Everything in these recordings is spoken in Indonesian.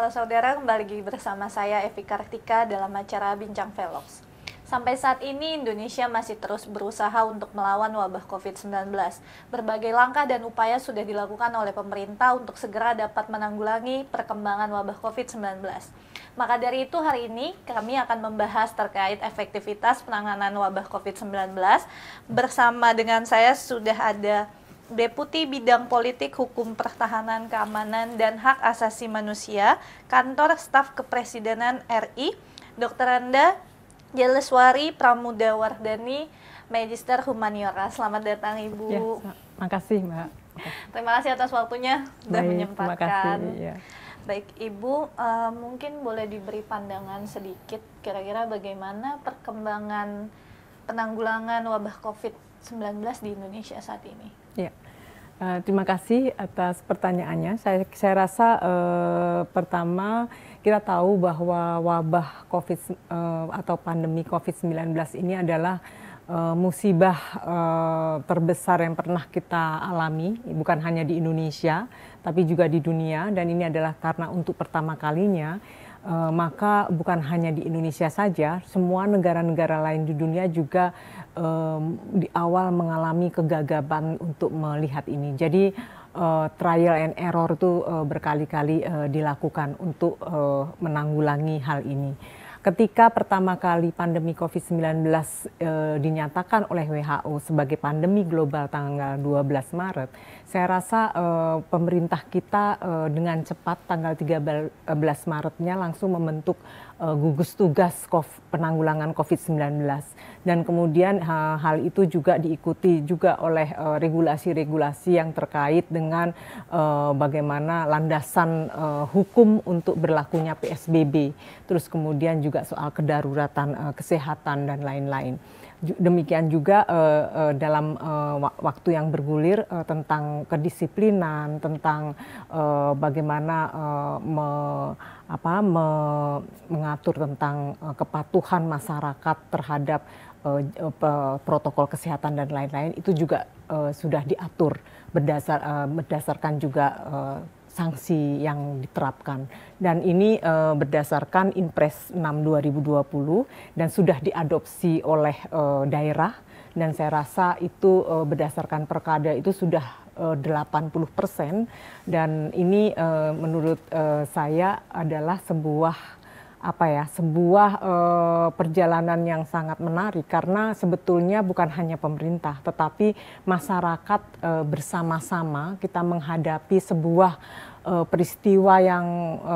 Halo saudara, kembali lagi bersama saya Evi Kartika dalam acara Bincang Velox. Sampai saat ini Indonesia masih terus berusaha untuk melawan wabah COVID-19. Berbagai langkah dan upaya sudah dilakukan oleh pemerintah untuk segera dapat menanggulangi perkembangan wabah COVID-19. Maka dari itu hari ini kami akan membahas terkait efektivitas penanganan wabah COVID-19. Bersama dengan saya sudah ada Deputi Bidang Politik, Hukum, Pertahanan, Keamanan, dan Hak Asasi Manusia, Kantor Staf Kepresidenan RI, Dr. Anda Jaleswari Pramudawardhani, Magister Humaniora. Selamat datang Ibu. Ya, makasih Mbak. Terima kasih atas waktunya sudah menyempatkan. Terima kasih, ya. Baik Ibu, mungkin boleh diberi pandangan sedikit kira-kira bagaimana perkembangan penanggulangan wabah COVID-19 di Indonesia saat ini? Ya, terima kasih atas pertanyaannya. Saya rasa pertama kita tahu bahwa wabah COVID atau pandemi COVID-19 ini adalah musibah terbesar yang pernah kita alami, bukan hanya di Indonesia, tapi juga di dunia. Dan ini adalah karena untuk pertama kalinya, maka bukan hanya di Indonesia saja, semua negara-negara lain di dunia juga di awal mengalami kegagapan untuk melihat ini. Jadi trial and error itu berkali-kali dilakukan untuk menanggulangi hal ini. Ketika pertama kali pandemi COVID-19 dinyatakan oleh WHO sebagai pandemi global tanggal 12 Maret, saya rasa pemerintah kita dengan cepat tanggal 13 Maretnya langsung membentuk gugus tugas penanggulangan COVID-19. Dan kemudian hal itu juga diikuti juga oleh regulasi-regulasi yang terkait dengan bagaimana landasan hukum untuk berlakunya PSBB. Terus kemudian juga soal kedaruratan kesehatan dan lain-lain. Demikian juga dalam waktu yang bergulir tentang kedisiplinan, tentang bagaimana mengatur tentang kepatuhan masyarakat terhadap protokol kesehatan dan lain-lain, itu juga sudah diatur berdasarkan juga sanksi yang diterapkan. Dan ini berdasarkan Inpres 6 2020 dan sudah diadopsi oleh daerah, dan saya rasa itu berdasarkan perkada itu sudah 80%, dan ini menurut saya adalah sebuah perjalanan yang sangat menarik, karena sebetulnya bukan hanya pemerintah tetapi masyarakat bersama-sama kita menghadapi sebuah peristiwa yang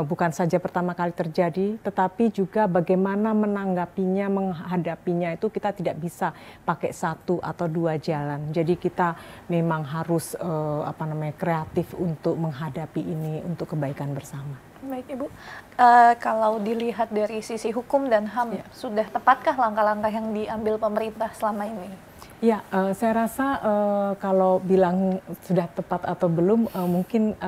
bukan saja pertama kali terjadi, tetapi juga bagaimana menanggapinya, menghadapinya itu kita tidak bisa pakai satu atau dua jalan. Jadi kita memang harus kreatif untuk menghadapi ini untuk kebaikan bersama. Baik Ibu, kalau dilihat dari sisi hukum dan HAM, sudah tepatkah langkah-langkah yang diambil pemerintah selama ini? Ya, saya rasa kalau bilang sudah tepat atau belum, mungkin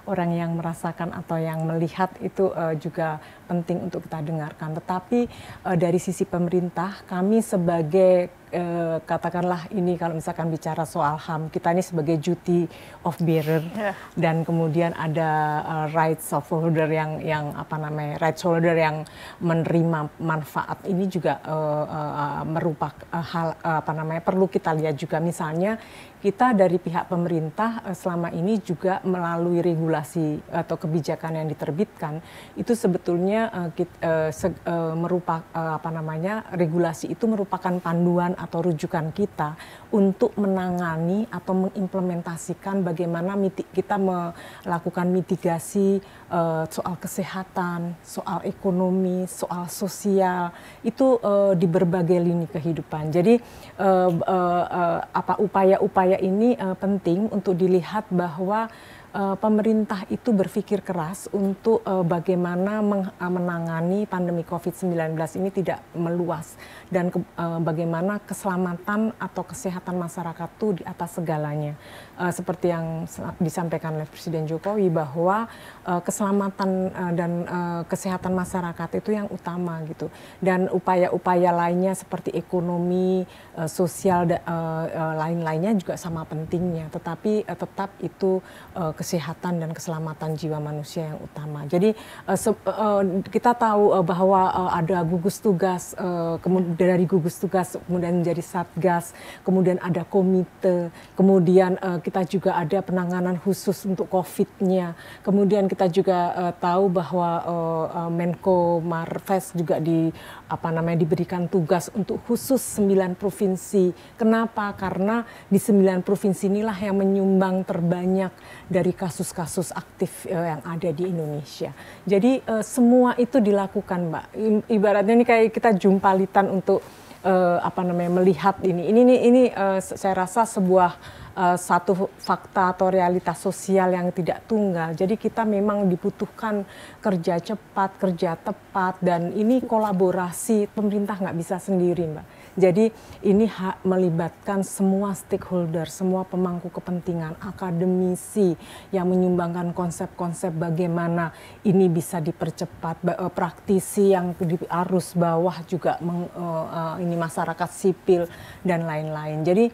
orang yang merasakan atau yang melihat itu juga penting untuk kita dengarkan. Tetapi dari sisi pemerintah, kami sebagai katakanlah ini kalau misalkan bicara soal HAM, kita ini sebagai duty of bearer, dan kemudian ada rights of holder yang rights holder yang menerima manfaat, ini juga merupakan hal perlu kita lihat juga. Misalnya kita dari pihak pemerintah selama ini juga melalui regulasi atau kebijakan yang diterbitkan itu sebetulnya regulasi itu merupakan panduan atau rujukan kita untuk menangani atau mengimplementasikan bagaimana kita melakukan mitigasi soal kesehatan, soal ekonomi, soal sosial, itu di berbagai lini kehidupan. Jadi upaya-upaya ini penting untuk dilihat bahwa pemerintah itu berpikir keras untuk bagaimana menangani pandemi COVID-19 ini tidak meluas, dan bagaimana keselamatan atau kesehatan masyarakat itu di atas segalanya. Seperti yang disampaikan oleh Presiden Jokowi bahwa keselamatan dan kesehatan masyarakat itu yang utama gitu. Dan upaya-upaya lainnya seperti ekonomi, sosial, lain-lainnya juga sama pentingnya. Tetapi tetap itu kesehatan dan keselamatan jiwa manusia yang utama. Jadi kita tahu bahwa ada gugus tugas, kemudian dari gugus tugas kemudian menjadi satgas, kemudian ada komite, kemudian kita juga ada penanganan khusus untuk COVID-nya. Kemudian kita juga tahu bahwa Menko Marves juga diberikan tugas untuk khusus 9 provinsi. Kenapa? Karena di 9 provinsi inilah yang menyumbang terbanyak dari kasus-kasus aktif yang ada di Indonesia. Jadi semua itu dilakukan, Mbak. Ibaratnya ini kayak kita jumpalitan untuk melihat ini. Ini saya rasa sebuah satu fakta atau realitas sosial yang tidak tunggal. Jadi kita memang dibutuhkan kerja cepat, kerja tepat, dan ini kolaborasi, pemerintah nggak bisa sendiri, Mbak. Jadi ini melibatkan semua stakeholder, semua pemangku kepentingan, akademisi yang menyumbangkan konsep-konsep bagaimana ini bisa dipercepat, praktisi yang di arus bawah juga, ini masyarakat sipil dan lain-lain. Jadi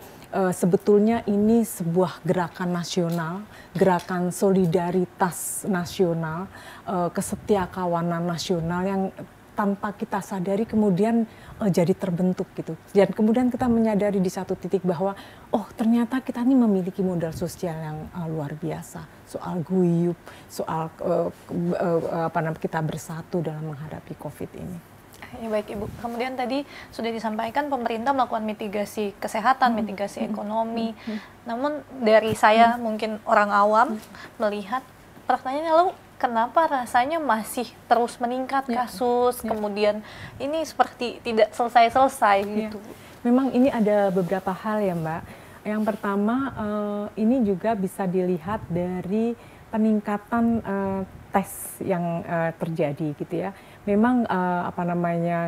sebetulnya ini sebuah gerakan nasional, gerakan solidaritas nasional, kesetiakawanan nasional yang tanpa kita sadari kemudian jadi terbentuk gitu. Dan kemudian kita menyadari di satu titik bahwa oh ternyata kita ini memiliki modal sosial yang luar biasa. Soal guyup, soal kita bersatu dalam menghadapi COVID ini. Ya, baik Ibu. Kemudian tadi sudah disampaikan pemerintah melakukan mitigasi kesehatan, mitigasi ekonomi. Namun dari saya mungkin orang awam melihat pertanyaannya, lalu kenapa rasanya masih terus meningkat kasus, kemudian ini seperti tidak selesai-selesai gitu. Memang ini ada beberapa hal ya, Mbak. Yang pertama ini juga bisa dilihat dari peningkatan tes yang terjadi gitu ya. Memang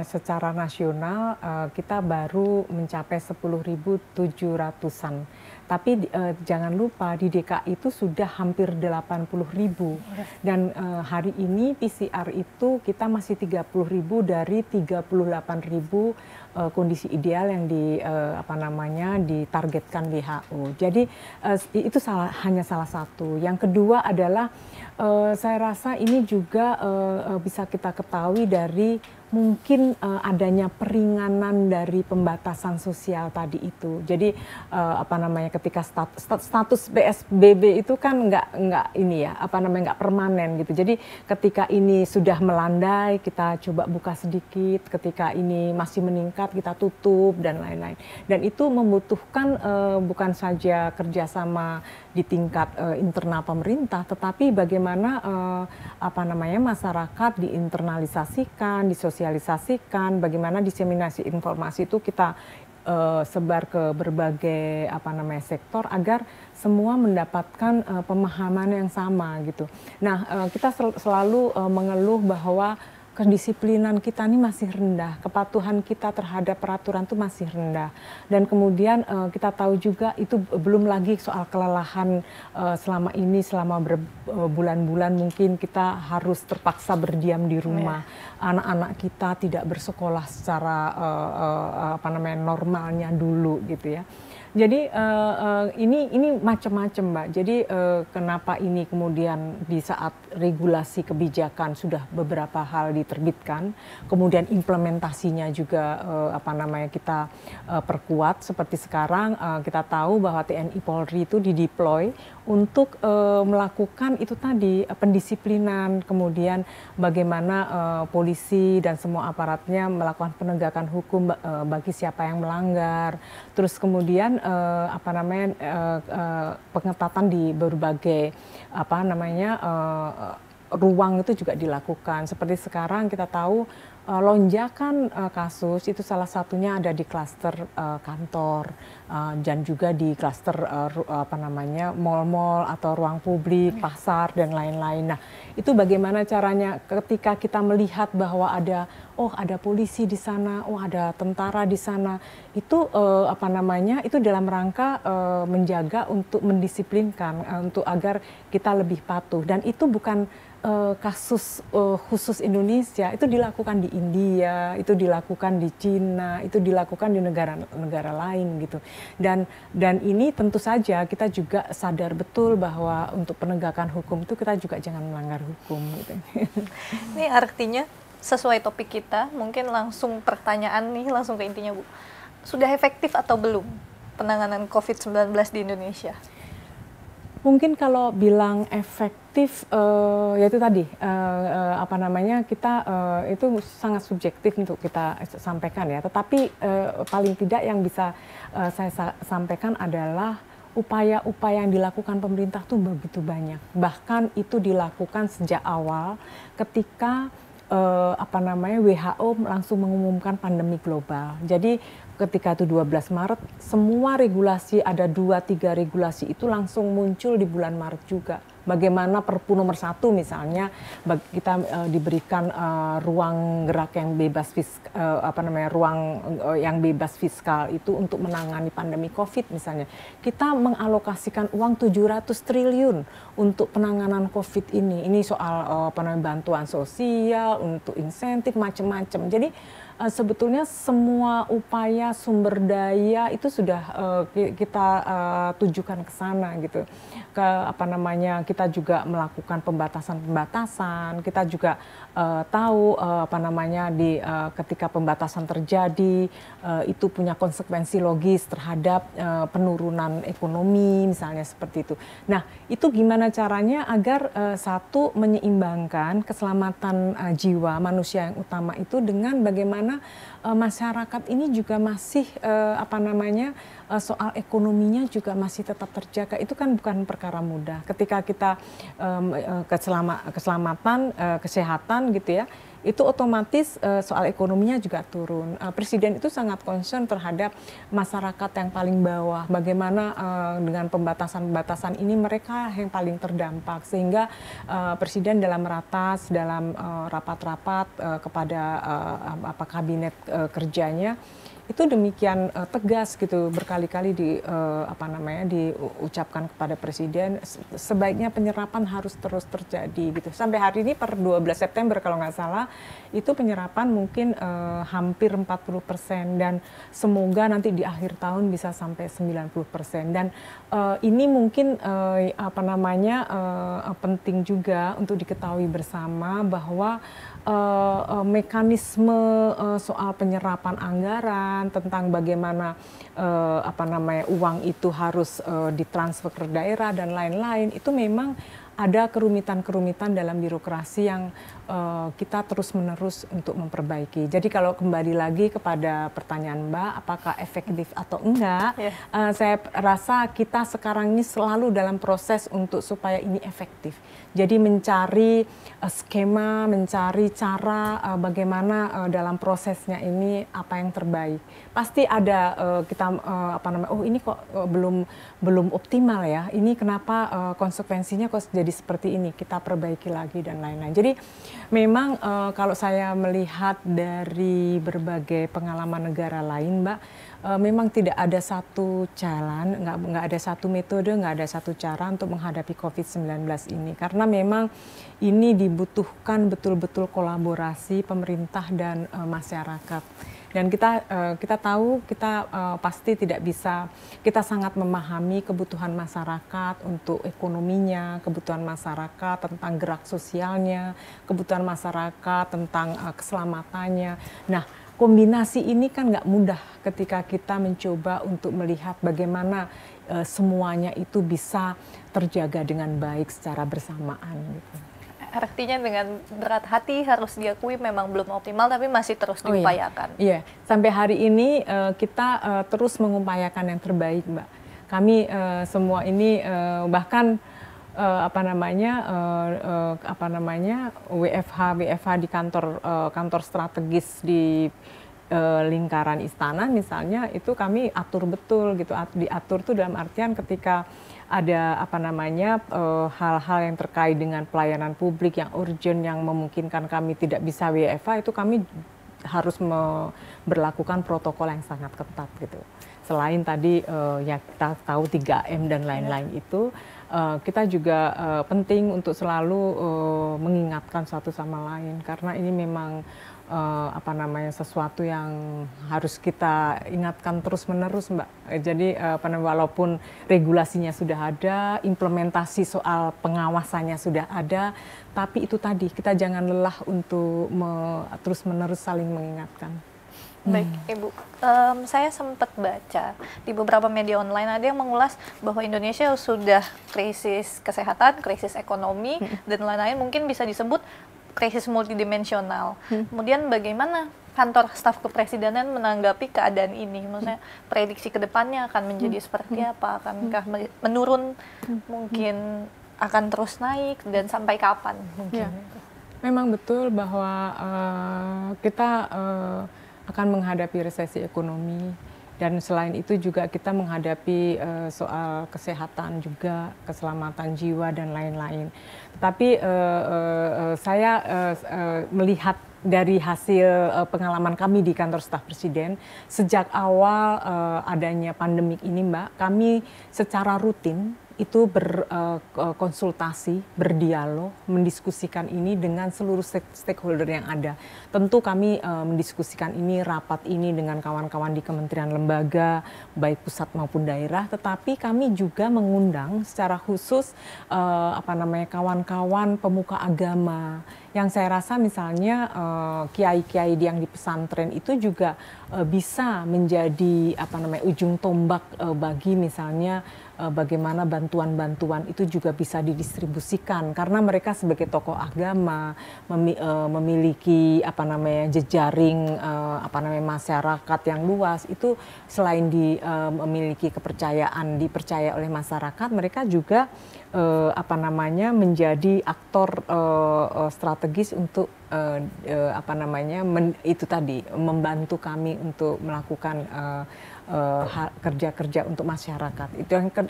secara nasional kita baru mencapai 10.700-an. Tapi jangan lupa di DKI itu sudah hampir 80.000. Dan hari ini PCR itu kita masih 30.000 dari 38.000 kondisi ideal yang ditargetkan WHO. Jadi itu hanya salah satu. Yang kedua adalah saya rasa ini juga bisa kita ketahui dari mungkin adanya peringanan dari pembatasan sosial tadi itu. Jadi ketika status PSBB itu kan nggak permanen gitu. Jadi ketika ini sudah melandai kita coba buka sedikit, ketika ini masih meningkat kita tutup dan lain-lain. Dan itu membutuhkan bukan saja kerjasama di tingkat internal pemerintah, tetapi bagaimana masyarakat diinternalisasikan, disosialisasikan, bagaimana diseminasi informasi itu kita sebar ke berbagai sektor agar semua mendapatkan pemahaman yang sama gitu. Nah, kita selalu mengeluh bahwa kedisiplinan kita ini masih rendah, kepatuhan kita terhadap peraturan itu masih rendah. Dan kemudian kita tahu juga itu belum lagi soal kelelahan selama berbulan-bulan mungkin kita harus terpaksa berdiam di rumah. Anak-anak kita tidak bersekolah secara normalnya dulu gitu ya. Jadi ini macam-macam, Mbak. Jadi kenapa ini kemudian di saat regulasi kebijakan sudah beberapa hal diterbitkan, kemudian implementasinya juga kita perkuat seperti sekarang kita tahu bahwa TNI Polri itu dideploy untuk melakukan itu tadi pendisiplinan, kemudian bagaimana polisi dan semua aparatnya melakukan penegakan hukum bagi siapa yang melanggar. Terus kemudian pengetatan di berbagai ruang itu juga dilakukan. Seperti sekarang kita tahu lonjakan kasus itu salah satunya ada di klaster kantor dan juga di klaster mal-mal atau ruang publik, pasar dan lain-lain. Nah, itu bagaimana caranya ketika kita melihat bahwa ada polisi di sana, ada tentara di sana, itu itu dalam rangka menjaga untuk mendisiplinkan untuk agar kita lebih patuh. Dan itu bukan kasus khusus Indonesia itu dilakukan di India, itu dilakukan di Cina, itu dilakukan di negara-negara lain gitu. Dan ini tentu saja kita juga sadar betul bahwa untuk penegakan hukum itu kita juga jangan melanggar hukum gitu. Ini artinya sesuai topik kita, mungkin langsung pertanyaan nih langsung ke intinya Bu. Sudah efektif atau belum penanganan COVID-19 di Indonesia? Mungkin kalau bilang efektif, ya itu tadi, apa namanya, kita itu sangat subjektif untuk kita sampaikan ya. Tetapi paling tidak yang bisa saya sampaikan adalah upaya-upaya yang dilakukan pemerintah tuh begitu banyak. Bahkan itu dilakukan sejak awal ketika apa namanya, WHO langsung mengumumkan pandemi global. Jadi ketika itu 12 Maret, semua regulasi, ada 2-3 regulasi itu langsung muncul di bulan Maret juga. Bagaimana Perpu nomor 1 misalnya, kita diberikan ruang gerak yang bebas ruang yang bebas fiskal itu untuk menangani pandemi COVID misalnya. Kita mengalokasikan uang 700 triliun untuk penanganan COVID ini. Ini soal bantuan sosial, untuk insentif macam-macam. Jadi sebetulnya semua upaya sumber daya itu sudah kita tujukan ke sana gitu. Kita juga melakukan pembatasan-pembatasan. Kita juga tahu ketika pembatasan terjadi itu punya konsekuensi logis terhadap penurunan ekonomi misalnya seperti itu. Nah, itu gimana caranya agar satu menyeimbangkan keselamatan jiwa manusia yang utama itu dengan bagaimana masyarakat ini juga masih soal ekonominya juga masih tetap terjaga. Itu kan bukan perkara mudah. Ketika kita keselamatan, kesehatan gitu ya, itu otomatis soal ekonominya juga turun. Presiden itu sangat concern terhadap masyarakat yang paling bawah. Bagaimana dengan pembatasan-pembatasan ini mereka yang paling terdampak. Sehingga Presiden dalam rapat-rapat kepada kabinet kerjanya itu demikian tegas gitu, berkali-kali diucapkan kepada Presiden sebaiknya penyerapan harus terus terjadi gitu. Sampai hari ini per 12 September kalau nggak salah itu penyerapan mungkin hampir 40% dan semoga nanti di akhir tahun bisa sampai 90%. Dan ini mungkin penting juga untuk diketahui bersama bahwa mekanisme soal penyerapan anggaran, tentang bagaimana uang itu harus ditransfer ke daerah dan lain-lain, itu memang ada kerumitan-kerumitan dalam birokrasi yang kita terus-menerus untuk memperbaiki. Jadi kalau kembali lagi kepada pertanyaan Mbak, apakah efektif atau enggak, saya rasa kita sekarang ini selalu dalam proses untuk supaya ini efektif. Jadi mencari skema, mencari cara bagaimana dalam prosesnya ini apa yang terbaik. Pasti ada ini kok belum optimal ya. Ini kenapa konsekuensinya kok jadi seperti ini, kita perbaiki lagi dan lain-lain. Jadi memang kalau saya melihat dari berbagai pengalaman negara lain, Mbak, memang tidak ada satu jalan, nggak ada satu metode, nggak ada satu cara untuk menghadapi COVID-19 ini. Karena memang ini dibutuhkan betul-betul kolaborasi pemerintah dan masyarakat. Dan kita tahu kita pasti tidak bisa, kita sangat memahami kebutuhan masyarakat untuk ekonominya, kebutuhan masyarakat tentang gerak sosialnya, kebutuhan masyarakat tentang keselamatannya. Nah, kombinasi ini kan nggak mudah ketika kita mencoba untuk melihat bagaimana semuanya itu bisa terjaga dengan baik secara bersamaan gitu. Artinya dengan berat hati harus diakui memang belum optimal tapi masih terus diupayakan. Iya, sampai hari ini kita terus mengupayakan yang terbaik, Mbak. Kami semua ini bahkan WFH di kantor strategis di lingkaran istana misalnya, itu kami atur betul gitu. Diatur tuh dalam artian ketika ada hal-hal yang terkait dengan pelayanan publik yang urgent yang memungkinkan kami tidak bisa WFH, itu kami harus berlakukan protokol yang sangat ketat gitu. Selain tadi ya kita tahu 3M dan lain-lain itu, kita juga penting untuk selalu mengingatkan satu sama lain, karena ini memang sesuatu yang harus kita ingatkan terus-menerus, Mbak. Jadi walaupun regulasinya sudah ada, implementasi soal pengawasannya sudah ada, tapi itu tadi kita jangan lelah untuk terus-menerus saling mengingatkan. Baik, Ibu. Saya sempat baca di beberapa media online ada yang mengulas bahwa Indonesia sudah krisis kesehatan, krisis ekonomi, dan lain-lain, mungkin bisa disebut krisis multidimensional. Kemudian bagaimana kantor staf kepresidenan menanggapi keadaan ini? Maksudnya prediksi ke depannya akan menjadi seperti apa? Akankah menurun? Mungkin akan terus naik, dan sampai kapan mungkin? Ya. Memang betul bahwa kita akan menghadapi resesi ekonomi, dan selain itu juga kita menghadapi soal kesehatan juga, keselamatan jiwa dan lain-lain. Tapi saya melihat dari hasil pengalaman kami di kantor staf presiden, sejak awal adanya pandemik ini, Mbak, kami secara rutin itu berkonsultasi, berdialog, mendiskusikan ini dengan seluruh stakeholder yang ada. Tentu kami mendiskusikan ini, rapat ini dengan kawan-kawan di kementerian lembaga, baik pusat maupun daerah, tetapi kami juga mengundang secara khusus kawan-kawan pemuka agama, yang saya rasa misalnya kiai-kiai yang di pesantren itu juga bisa menjadi ujung tombak bagi misalnya bagaimana bantuan-bantuan itu juga bisa didistribusikan, karena mereka sebagai tokoh agama memiliki jejaring masyarakat yang luas. Itu selain memiliki kepercayaan, dipercaya oleh masyarakat, mereka juga menjadi aktor strategis untuk itu tadi membantu kami untuk melakukan kerja-kerja untuk masyarakat.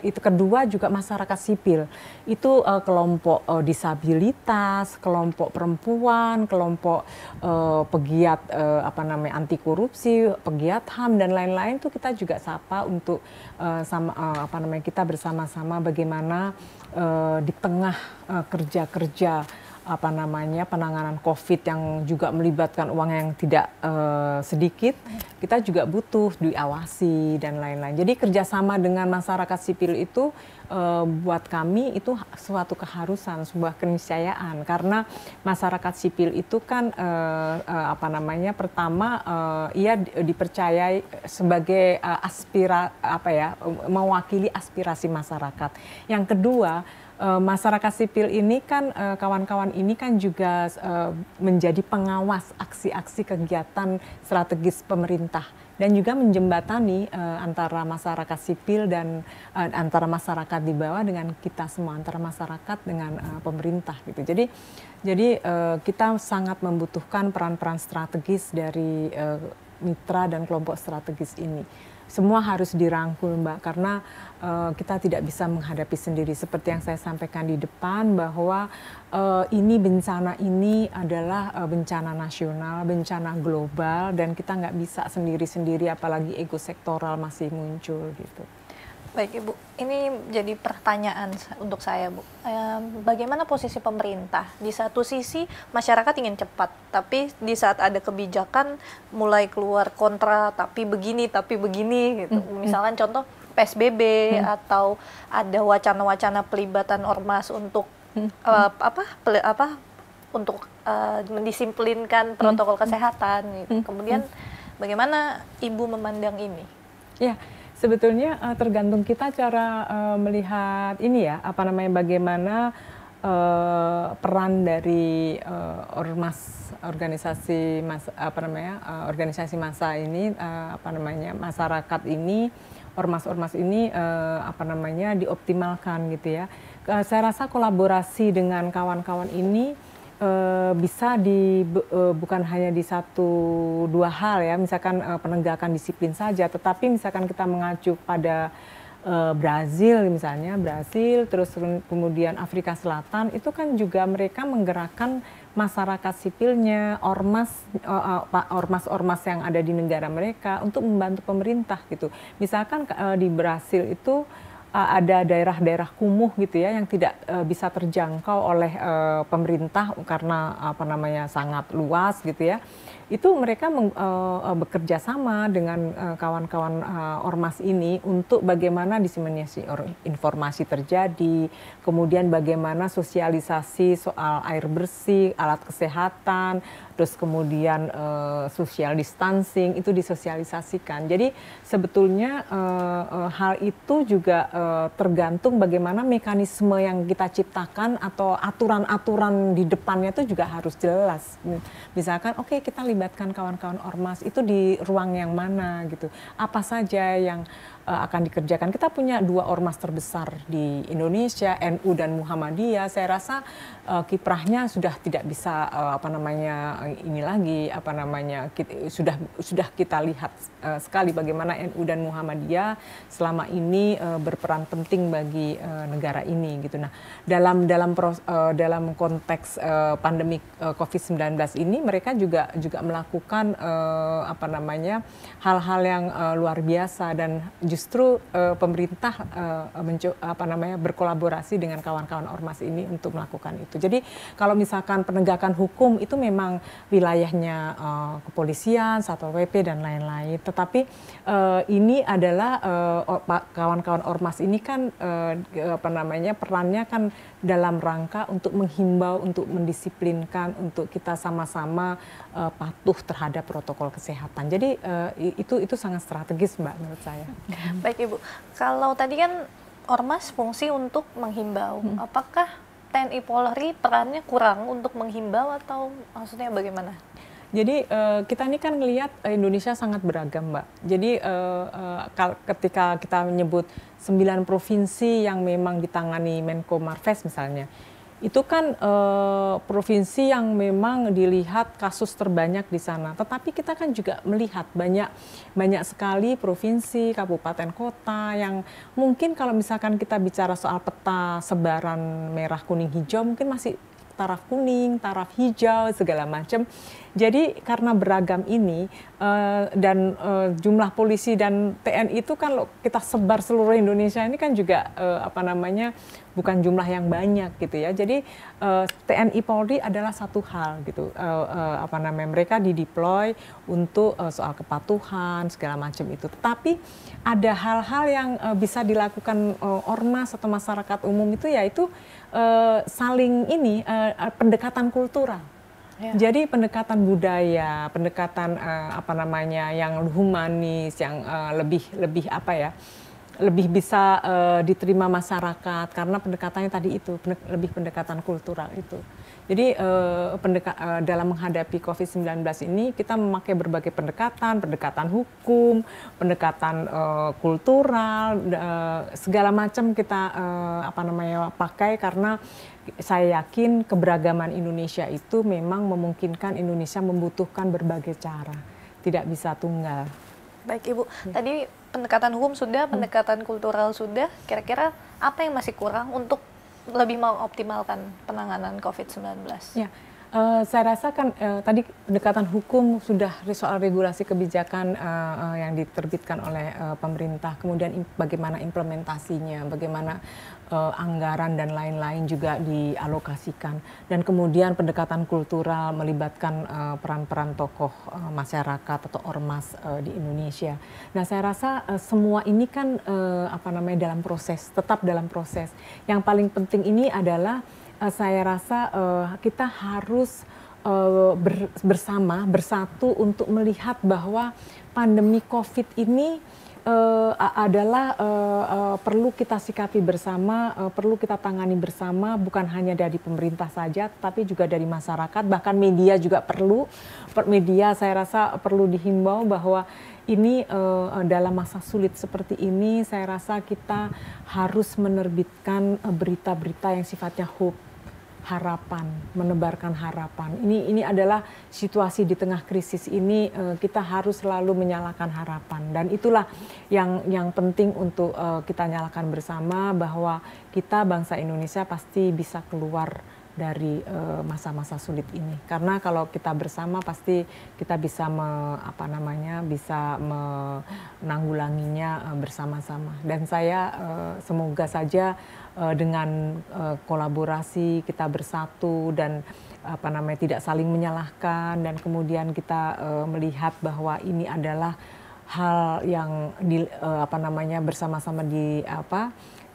Itu kedua juga masyarakat sipil. Itu kelompok disabilitas, kelompok perempuan, kelompok pegiat anti korupsi, pegiat HAM dan lain-lain, itu kita juga sapa untuk kita bersama-sama bagaimana di tengah kerja-kerja penanganan COVID yang juga melibatkan uang yang tidak sedikit, kita juga butuh diawasi dan lain-lain. Jadi kerjasama dengan masyarakat sipil itu buat kami itu suatu keharusan, sebuah keniscayaan, karena masyarakat sipil itu kan pertama ia dipercayai sebagai mewakili aspirasi masyarakat. Yang kedua, masyarakat sipil ini kan kawan-kawan ini kan juga menjadi pengawas aksi-aksi kegiatan strategis pemerintah, dan juga menjembatani antara masyarakat sipil dan antara masyarakat di bawah dengan kita semua, antara masyarakat dengan pemerintah gitu. Jadi kita sangat membutuhkan peran-peran strategis dari mitra dan kelompok strategis ini. Semua harus dirangkul, Mbak, karena kita tidak bisa menghadapi sendiri. Seperti yang saya sampaikan di depan, bahwa bencana ini adalah bencana nasional, bencana global, dan kita nggak bisa sendiri-sendiri, apalagi ego sektoral masih muncul gitu. Baik, Ibu, ini jadi pertanyaan untuk saya, Bu. Bagaimana posisi pemerintah? Di satu sisi masyarakat ingin cepat, tapi di saat ada kebijakan mulai keluar kontra, tapi begini gitu. Misalnya contoh PSBB atau ada wacana-wacana pelibatan ormas untuk untuk mendisiplinkan protokol kesehatan gitu. Kemudian bagaimana Ibu memandang ini? Ya, sebetulnya tergantung kita cara melihat ini ya, bagaimana peran dari organisasi massa ini, masyarakat ini, ormas-ormas ini dioptimalkan gitu ya. Saya rasa kolaborasi dengan kawan-kawan ini bisa bukan hanya di satu dua hal ya, misalkan penegakan disiplin saja, tetapi misalkan kita mengacu pada Brazil misalnya, terus kemudian Afrika Selatan, itu kan juga mereka menggerakkan masyarakat sipilnya, ormas-ormas yang ada di negara mereka untuk membantu pemerintah gitu. Misalkan di Brazil itu ada daerah-daerah kumuh gitu ya yang tidak bisa terjangkau oleh pemerintah karena apa namanya sangat luas gitu ya. Itu mereka bekerja sama dengan kawan-kawan ormas ini untuk bagaimana diseminasi informasi terjadi, kemudian bagaimana sosialisasi soal air bersih, alat kesehatan, terus kemudian social distancing itu disosialisasikan. Jadi sebetulnya hal itu juga tergantung bagaimana mekanisme yang kita ciptakan atau aturan-aturan di depannya itu juga harus jelas. Misalkan oke, kita libatkan kawan-kawan ormas itu di ruang yang mana gitu. Apa saja yang akan dikerjakan. Kita punya 2 ormas terbesar di Indonesia, NU dan Muhammadiyah. Saya rasa kiprahnya sudah tidak bisa apa namanya ini lagi apa namanya sudah kita lihat sekali bagaimana NU dan Muhammadiyah selama ini berperan penting bagi negara ini gitu. Nah, dalam konteks pandemi COVID-19 ini mereka juga melakukan apa namanya hal-hal yang luar biasa dan justru pemerintah berkolaborasi dengan kawan-kawan ormas ini untuk melakukan itu. Jadi kalau misalkan penegakan hukum itu memang wilayahnya kepolisian, Satpol PP dan lain-lain. Tetapi ini adalah kawan-kawan ormas ini kan perannya kan dalam rangka untuk menghimbau, untuk mendisiplinkan, untuk kita sama-sama patuh terhadap protokol kesehatan. Jadi itu sangat strategis, Mbak, menurut saya. Baik Ibu, kalau tadi kan ormas fungsi untuk menghimbau, apakah TNI Polri perannya kurang untuk menghimbau atau maksudnya bagaimana? Jadi kita ini kan melihat Indonesia sangat beragam, Mbak. Jadi ketika kita menyebut 9 provinsi yang memang ditangani Menko Marves misalnya, itu kan provinsi yang memang dilihat kasus terbanyak di sana. Tetapi kita kan juga melihat banyak sekali provinsi, kabupaten, kota yang mungkin kalau misalkan kita bicara soal peta sebaran merah, kuning, hijau mungkin masih taraf kuning, taraf hijau, segala macam. Jadi karena beragam ini dan jumlah polisi dan TNI itu kan kita sebar seluruh Indonesia ini kan juga bukan jumlah yang banyak gitu ya. Jadi TNI Polri adalah satu hal gitu. Mereka dideploy untuk soal kepatuhan segala macam itu. Tetapi ada hal-hal yang bisa dilakukan ormas atau masyarakat umum itu yaitu saling pendekatan kultural. Ya. Jadi pendekatan budaya, pendekatan yang humanis, yang lebih bisa diterima masyarakat karena pendekatannya tadi itu lebih pendekatan kultural itu. Jadi dalam menghadapi COVID-19 ini kita memakai berbagai pendekatan hukum, pendekatan kultural, segala macam kita pakai karena saya yakin keberagaman Indonesia itu memang memungkinkan Indonesia membutuhkan berbagai cara, tidak bisa tunggal. Baik Ibu, tadi pendekatan hukum sudah, pendekatan kultural sudah, kira-kira apa yang masih kurang untuk lebih mengoptimalkan penanganan COVID-19? Ya, saya rasa kan tadi pendekatan hukum sudah soal regulasi kebijakan yang diterbitkan oleh pemerintah, kemudian bagaimana implementasinya, bagaimana anggaran dan lain-lain juga dialokasikan, dan kemudian pendekatan kultural melibatkan peran-peran tokoh masyarakat atau ormas di Indonesia. Nah, saya rasa semua ini kan tetap dalam proses. Yang paling penting ini adalah saya rasa kita harus bersatu untuk melihat bahwa pandemi COVID ini adalah perlu kita sikapi bersama, perlu kita tangani bersama, bukan hanya dari pemerintah saja, tapi juga dari masyarakat, bahkan media juga perlu. Media saya rasa perlu dihimbau bahwa ini dalam masa sulit seperti ini, saya rasa kita harus menerbitkan berita-berita yang sifatnya hope, harapan, menebarkan harapan. Ini adalah situasi di tengah krisis ini, kita harus selalu menyalakan harapan, dan itulah yang penting untuk kita nyalakan bersama, bahwa kita bangsa Indonesia pasti bisa keluar dari masa-masa sulit ini. Karena kalau kita bersama pasti kita bisa bisa menanggulanginya bersama-sama. Dan saya semoga saja dengan kolaborasi kita bersatu dan tidak saling menyalahkan, dan kemudian kita melihat bahwa ini adalah hal yang bersama-sama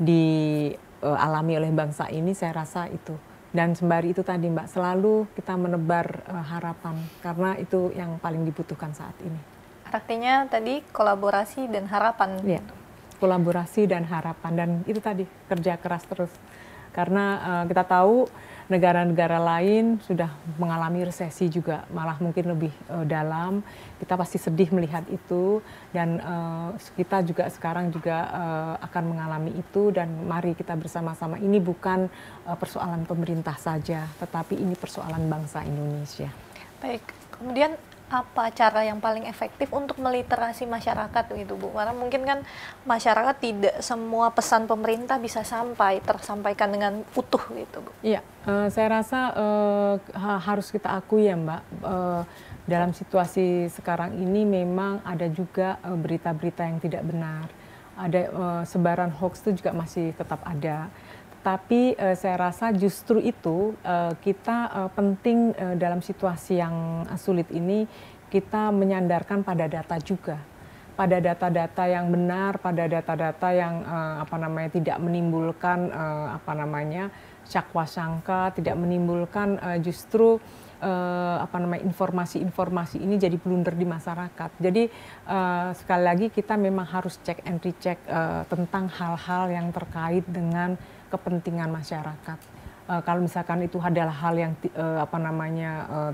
dialami oleh bangsa ini. Saya rasa itu. Dan sembari itu tadi Mbak, selalu kita menebar harapan, karena itu yang paling dibutuhkan saat ini. Artinya tadi kolaborasi dan harapan. Ya, kolaborasi dan harapan, dan itu tadi kerja keras terus. Karena kita tahu negara-negara lain sudah mengalami resesi juga, malah mungkin lebih dalam. Kita pasti sedih melihat itu, dan kita juga sekarang juga akan mengalami itu, dan mari kita bersama-sama. Ini bukan persoalan pemerintah saja, tetapi ini persoalan bangsa Indonesia. Baik, kemudian apa cara yang paling efektif untuk meliterasi masyarakat gitu Bu? Karena mungkin kan masyarakat tidak semua pesan pemerintah bisa tersampaikan dengan utuh gitu Bu. Iya, saya rasa harus kita akui ya Mbak, dalam situasi sekarang ini memang ada juga berita-berita yang tidak benar. Ada sebaran hoax itu juga masih tetap ada. Tapi saya rasa justru itu kita penting dalam situasi yang sulit ini, kita menyandarkan pada data juga, pada data-data yang benar, pada data-data yang tidak menimbulkan syakwa sangka, tidak menimbulkan justru informasi-informasi ini jadi blunder di masyarakat. Jadi sekali lagi kita memang harus cek and recheck tentang hal-hal yang terkait dengan kepentingan masyarakat. Kalau misalkan itu adalah hal yang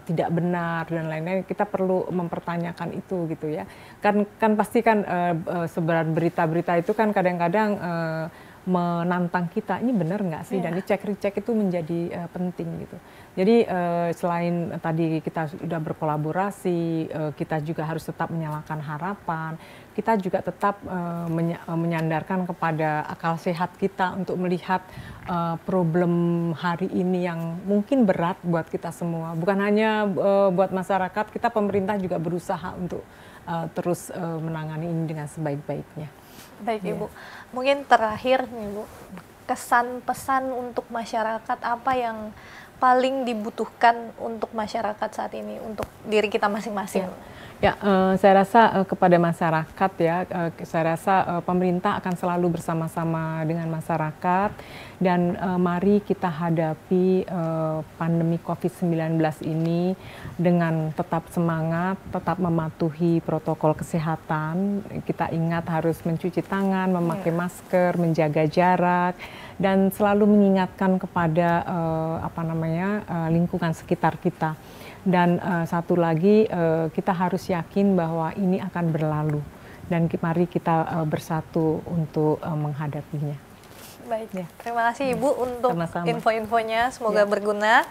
tidak benar dan lain-lain, kita perlu mempertanyakan itu gitu ya. Kan pasti kan sebaran berita-berita itu kan kadang-kadang menantang kita, ini benar nggak sih? Dan cek recheck itu menjadi penting gitu. Jadi selain tadi kita sudah berkolaborasi, kita juga harus tetap menyalakan harapan. Kita juga tetap menyandarkan kepada akal sehat kita untuk melihat problem hari ini yang mungkin berat buat kita semua. Bukan hanya buat masyarakat, kita pemerintah juga berusaha untuk terus menangani ini dengan sebaik-baiknya. Baik Ibu, mungkin terakhir nih Bu, kesan pesan untuk masyarakat apa yang paling dibutuhkan untuk masyarakat saat ini, untuk diri kita masing-masing? Ya, saya rasa kepada masyarakat ya, saya rasa pemerintah akan selalu bersama-sama dengan masyarakat, dan mari kita hadapi pandemi COVID-19 ini dengan tetap semangat, tetap mematuhi protokol kesehatan. Kita ingat harus mencuci tangan, memakai masker, menjaga jarak, dan selalu mengingatkan kepada lingkungan sekitar kita. Dan satu lagi, kita harus yakin bahwa ini akan berlalu, dan mari kita bersatu untuk menghadapinya. Baik, terima kasih Ibu untuk info-infonya, semoga berguna.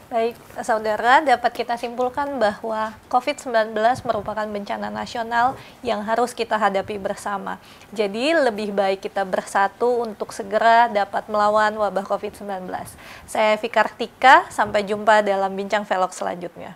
Baik, saudara, dapat kita simpulkan bahwa COVID-19 merupakan bencana nasional yang harus kita hadapi bersama. Jadi lebih baik kita bersatu untuk segera dapat melawan wabah COVID-19. Saya Evi Kartika, sampai jumpa dalam Bincang Velog selanjutnya.